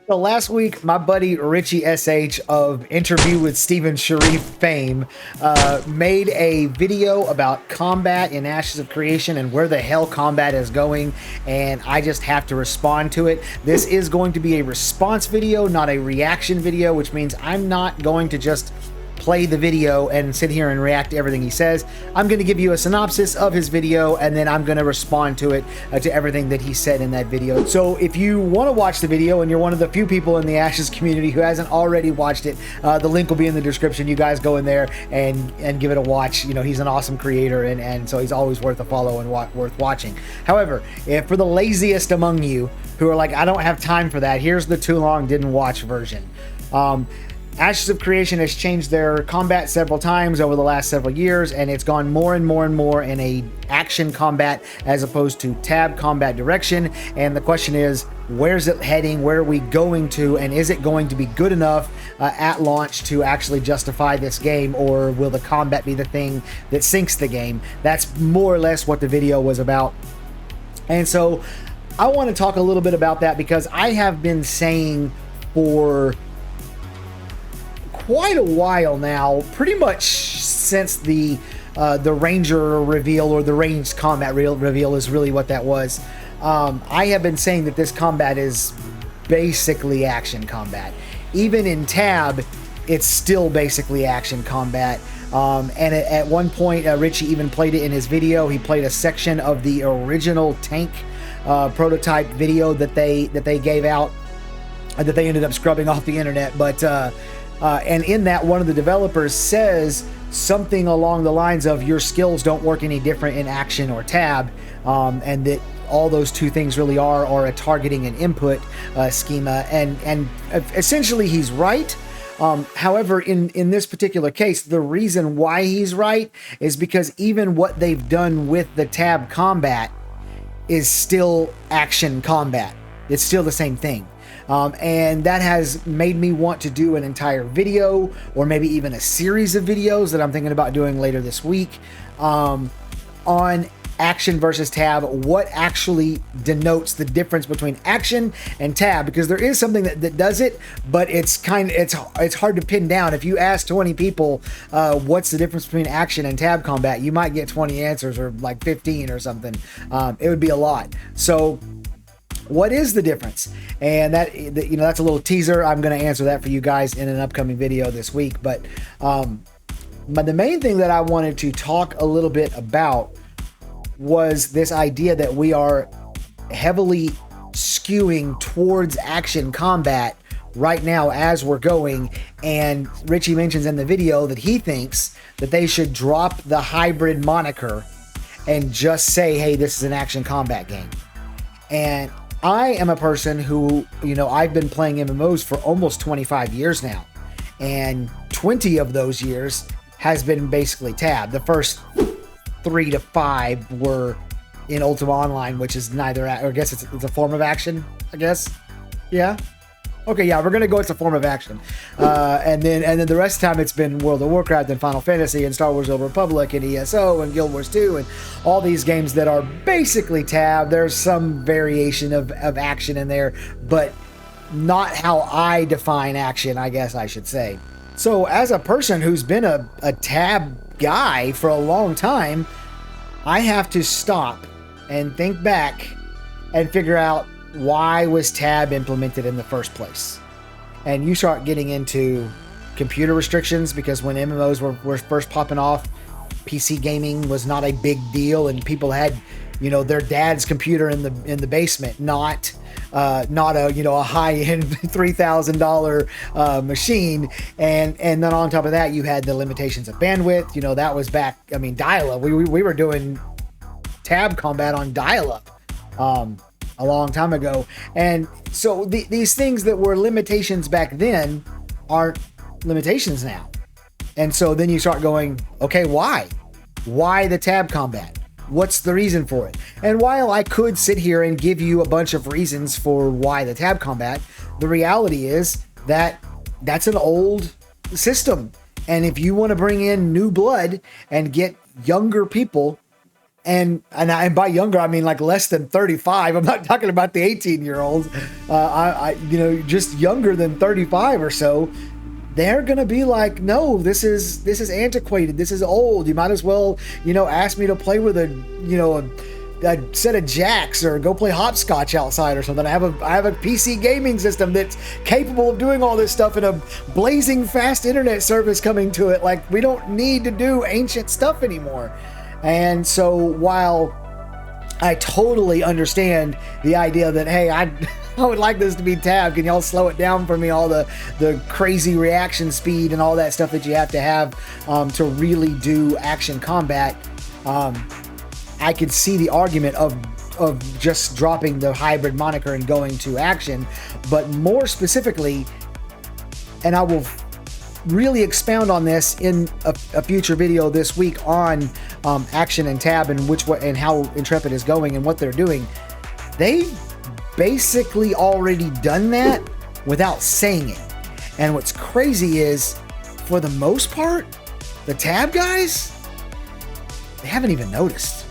So last week, my buddy RitchieSH of Interview with Stephen Sharif fame made a video about combat in Ashes of Creation and where the hell combat is going, and I just have to respond to it. This is going to be a response video, not a reaction video, which means I'm not going to just play the video and sit here and react to everything he says. I'm going to give you a synopsis of his video, and then I'm going to respond to it, to everything that he said in that video. So if you want to watch the video and you're one of the few people in the Ashes community who hasn't already watched it, the link will be in the description. You guys go in there and give it a watch. You know, he's an awesome creator, and so he's always worth a follow and worth watching. However, if for the laziest among you who are like, I don't have time for that, here's the too long didn't watch version. Ashes of Creation has changed their combat several times over the last several years, and it's gone more and more and more in a action combat as opposed to tab combat direction. And the question is, where's it heading? Where are we going to? And is it going to be good enough at launch to actually justify this game, or will the combat be the thing that sinks the game? That's more or less what the video was about. And so I want to talk a little bit about that, because I have been saying for quite a while now, pretty much since the Ranger reveal, or the ranged combat reveal is really what that was. I have been saying that this combat is basically action combat. Even in tab, it's still basically action combat. And at one point, Richie even played it in his video. He played a section of the original tank prototype video that they gave out, that they ended up scrubbing off the internet. But and in that, one of the developers says something along the lines of, your skills don't work any different in action or tab, and that all those two things really are a targeting and input schema, and essentially he's right. However, in this particular case, the reason why he's right is because even what they've done with the tab combat is still action combat. It's still the same thing. And that has made me want to do an entire video, or maybe even a series of videos that I'm thinking about doing later this week, on action versus tab, what actually denotes the difference between action and tab, because there is something that does it, but it's hard to pin down. If you ask 20 people what's the difference between action and tab combat, you might get 20 answers, or like 15 or something. It would be a lot. So what is the difference? And that, you know, that's a little teaser. I'm going to answer that for you guys in an upcoming video this week. But the main thing that I wanted to talk a little bit about was this idea that we are heavily skewing towards action combat right now as we're going. And Richie mentions in the video that he thinks that they should drop the hybrid moniker and just say, hey, this is an action combat game. And I am a person who, you know, I've been playing MMOs for almost 25 years now, and 20 of those years has been basically tab. The first 3 to 5 were in Ultima Online, which is neither, or I guess it's a form of action, I guess. Yeah. Okay, yeah, we're gonna go. It's a form of action, and then the rest of the time it's been World of Warcraft and Final Fantasy and Star Wars: Old Republic and ESO and Guild Wars 2 and all these games that are basically tab. There's some variation of action in there, but not how I define action, I guess I should say. So as a person who's been a tab guy for a long time, I have to stop and think back and figure out, why was tab implemented in the first place? And you start getting into computer restrictions, because when MMOs were first popping off, PC gaming was not a big deal, and people had, you know, their dad's computer in the basement, not a, you know, a high-end $3,000 machine. And then on top of that, you had the limitations of bandwidth. You know, that was back, I mean, dial-up. We were doing tab combat on dial-up a long time ago. And so these things that were limitations back then aren't limitations now. And so then you start going, okay, why the tab combat? What's the reason for it? And while I could sit here and give you a bunch of reasons for why the tab combat, the reality is that that's an old system. And if you want to bring in new blood and get younger people And by younger, I mean like less than 35. I'm not talking about the 18-year-olds. Just younger than 35 or so. They're gonna be like, no, this is antiquated. This is old. You might as well, ask me to play with a set of jacks or go play hopscotch outside or something. I have a PC gaming system that's capable of doing all this stuff and a blazing fast internet service coming to it. Like, we don't need to do ancient stuff anymore. And so while I totally understand the idea that, hey, I would like this to be tab. Can y'all slow it down for me? All the crazy reaction speed and all that stuff that you have to really do action combat. I could see the argument of just dropping the hybrid moniker and going to action, but more specifically, and I will really expound on this in a future video this week on action and tab and how Intrepid is going and what they're doing. They've basically already done that without saying it. And what's crazy is, for the most part, the tab guys, they haven't even noticed.